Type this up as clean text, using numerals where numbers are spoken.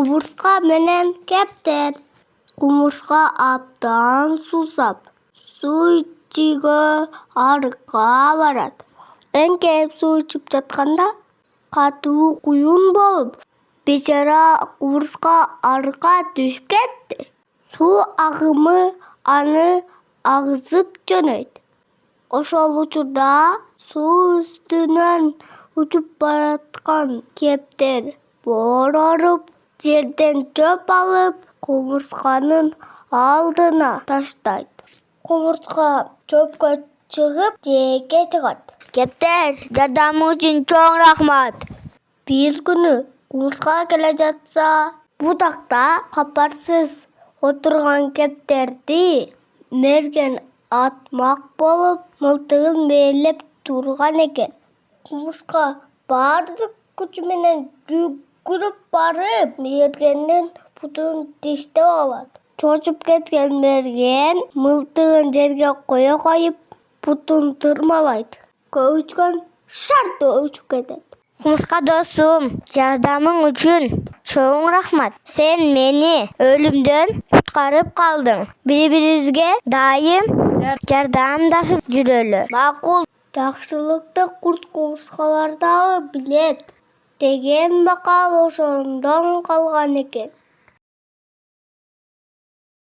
Кумурска менен кептер. Кумурска абдан сусап, суу ичүүгө арыкка барат. Эңкейип суу ичип жатканда катуу куюн болуп, бечара кумурска арыкка түшүп кетти. Суу агымы аны агызып жөнөйт. Ошол учурда суу үстүнөн учуп бараткан кептер борооруп, жерден чөп алып, кумурсканын алдына таштайт. Кумурска чөпкө чыгып, жээкке чыгат. Кептер, жардамың үчүн чоң рахмат. Бир күнү кумурска келе жатса, бутакта капарсыз отурган кептерди мерген атмак болуп, мылтыгын бээлеп турган экен. Кумурска бардык күчү менен жүгүрүп барып, мергендин бутун тиштеп алат. Чочуп кеткен мерген мылтыгын жерге кое коюп, бутун тырмалайт. Көбүчкөн шарт учуп кетет. Кумурска досум, жардамың үчүн чоң рахмат. Сен мени өлүмдөн куткарып калдың. Бири-бирибизге дайым жардамдашып жүрөлү. Макул. Жакшылыкты курт кумурскалар дагы билет деген макал ошондон калган экен.